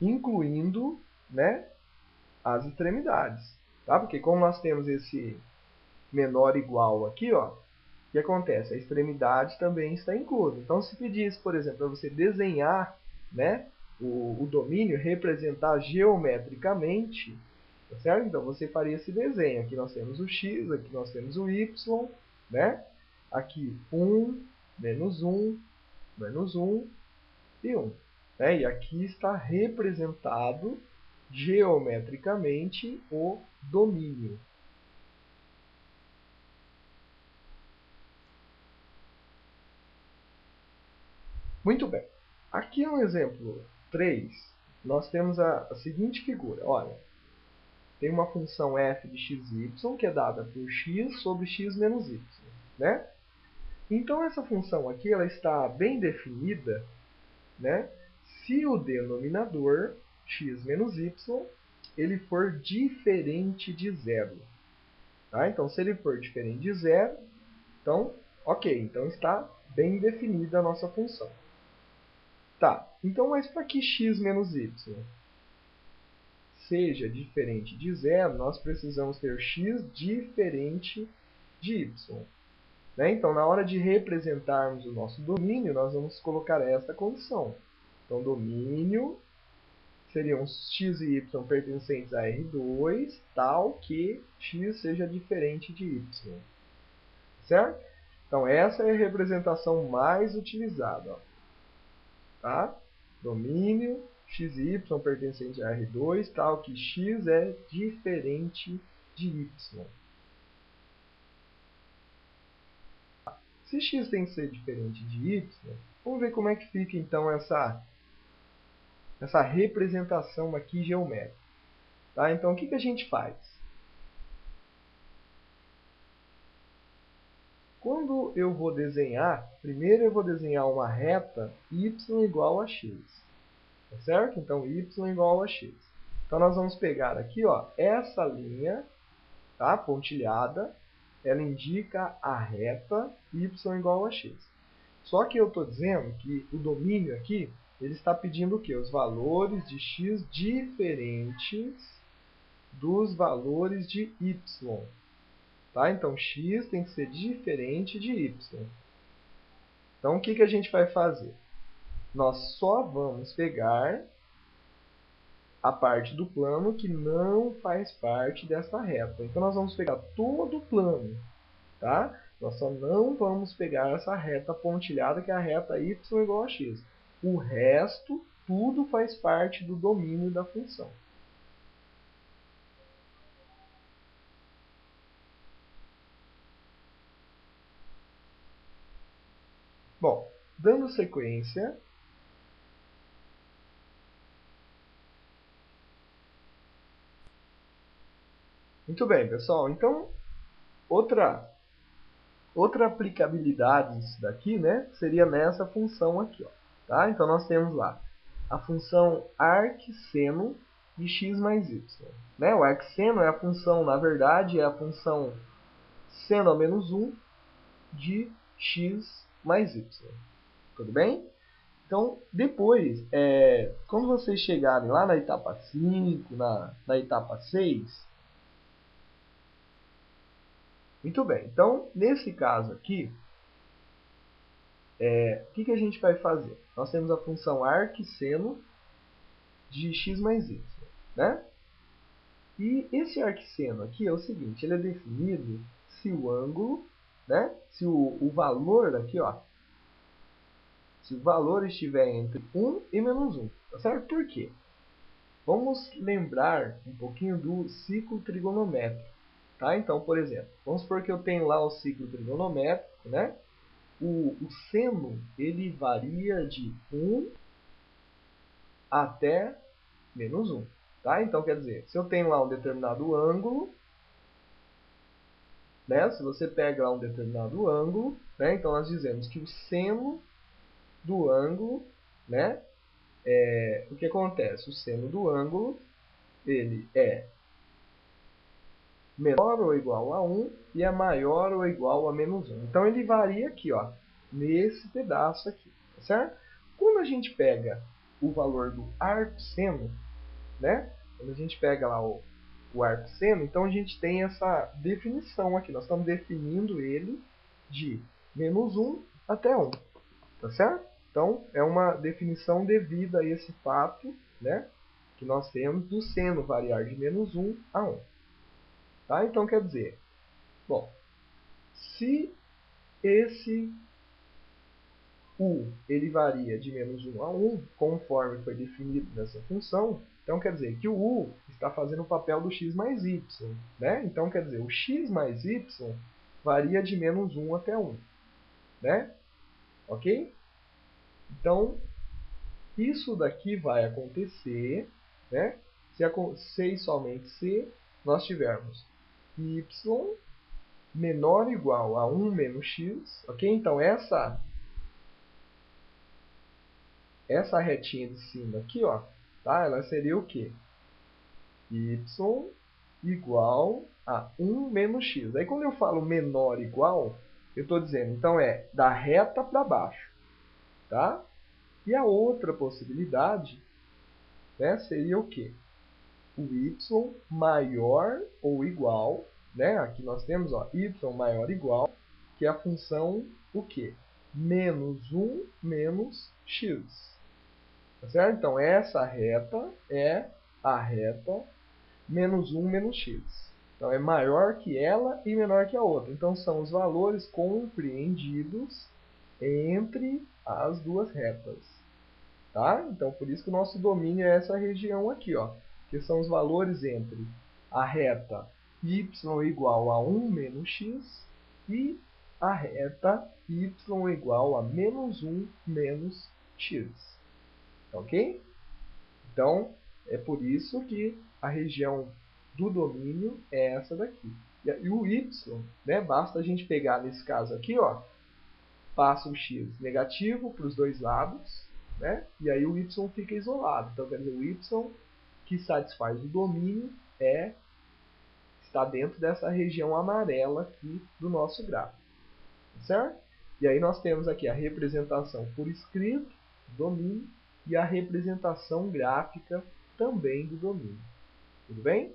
incluindo, né, as extremidades. Tá? Porque como nós temos esse menor igual aqui, ó, o que acontece? A extremidade também está inclusa. Então, se pedisse, por exemplo, para você desenhar, né, o domínio, representar geometricamente, tá certo? Então, você faria esse desenho. Aqui nós temos o x, aqui nós temos o y, né? Aqui 1, menos 1, menos 1 e 1. Né? E aqui está representado geometricamente o domínio. Muito bem. Aqui é um exemplo 3. Nós temos a seguinte figura. Olha, tem uma função f de xy que é dada por x sobre x menos y. Né? Então, essa função aqui ela está bem definida, né, se o denominador, x menos y, ele for diferente de zero. Tá? Então, se ele for diferente de zero, então, ok. Então, está bem definida a nossa função. Tá, então, mas para que x menos y seja diferente de zero, nós precisamos ter x diferente de y. Né? Então, na hora de representarmos o nosso domínio, nós vamos colocar esta condição. Então, domínio seriam x e y pertencentes a R2, tal que x seja diferente de y. Certo? Então, essa é a representação mais utilizada. Ó. Tá? Domínio x e y pertencente a R2, tal que x é diferente de y. Se x tem que ser diferente de y, vamos ver como é que fica então essa representação aqui geométrica. Tá? Então, o que a gente faz? Quando eu vou desenhar, primeiro eu vou desenhar uma reta y igual a x. Tá certo? Então, y igual a x. Então, nós vamos pegar aqui, ó, essa linha, tá, pontilhada, ela indica a reta y igual a x. Só que eu estou dizendo que o domínio aqui, ele está pedindo o quê? Os valores de x diferentes dos valores de y. Tá? Então, x tem que ser diferente de y. Então, o que a gente vai fazer? Nós só vamos pegar a parte do plano que não faz parte dessa reta. Então, nós vamos pegar todo o plano. Tá? Nós só não vamos pegar essa reta pontilhada, que é a reta y igual a x. O resto, tudo faz parte do domínio da função. Bom, dando sequência, muito bem, pessoal. Então, outra aplicabilidade disso daqui, né, seria nessa função aqui. Ó, tá? Então, nós temos lá a função arcseno de x mais y. Né? O arcseno é a função, na verdade, é a função seno ao menos 1 de x mais y. Tudo bem? Então, depois, quando vocês chegarem lá na etapa 5, na etapa 6, muito bem. Então, nesse caso aqui, o que a gente vai fazer? Nós temos a função arcseno de x mais y. Né? E esse arcseno aqui é o seguinte, ele é definido se o ângulo, né, se o valor aqui, ó, se o valor estiver entre 1 e menos 1. Tá certo? Por quê? Vamos lembrar um pouquinho do ciclo trigonométrico. Tá? Então, por exemplo, vamos supor que eu tenho lá o ciclo trigonométrico, né? O seno ele varia de 1 até menos 1. Tá? Então, quer dizer, se eu tenho lá um determinado ângulo, né? Se você pega lá um determinado ângulo, né? Então nós dizemos que o seno do ângulo, né? O que acontece? O seno do ângulo ele é menor ou igual a 1 e é maior ou igual a menos 1. Então, ele varia aqui, ó, nesse pedaço aqui, tá certo? Quando a gente pega o valor do arco-seno, né? Quando a gente pega lá o arco-seno, então a gente tem essa definição aqui. Nós estamos definindo ele de menos 1 até 1. Tá certo? Então, é uma definição devida a esse fato, né, que nós temos do seno variar de menos 1 a 1. Tá? Então, quer dizer, bom, se esse u ele varia de menos 1 a 1, conforme foi definido nessa função, então quer dizer que o u está fazendo o papel do x mais y. Né? Então, quer dizer, o x mais y varia de menos 1 até 1. Né? Ok? Então, isso daqui vai acontecer, né? Se e somente se nós tivermos y menor ou igual a 1 menos x, ok? Então, essa retinha de cima aqui, ó, tá? Ela seria o quê? Y igual a 1 menos x. Aí, quando eu falo menor ou igual, eu estou dizendo, então, é da reta para baixo, tá? E a outra possibilidade, né, seria o quê? O y maior ou igual, né? Aqui nós temos ó, y maior ou igual, que é a função o quê? Menos 1 menos x. Tá certo? Então, essa reta é a reta menos 1 menos x. Então, é maior que ela e menor que a outra. Então, são os valores compreendidos entre as duas retas. Tá? Então, por isso que o nosso domínio é essa região aqui, ó, que são os valores entre a reta y igual a 1 menos x e a reta y igual a menos 1 menos x. Ok? Então, é por isso que a região do domínio é essa daqui. E o y, né, basta a gente pegar nesse caso aqui, ó, passa o x negativo para os dois lados, né? E aí o y fica isolado. Então, quer dizer, o y que satisfaz o domínio está dentro dessa região amarela aqui do nosso gráfico. Certo? E aí nós temos aqui a representação por escrito do domínio e a representação gráfica também do domínio. Tudo bem?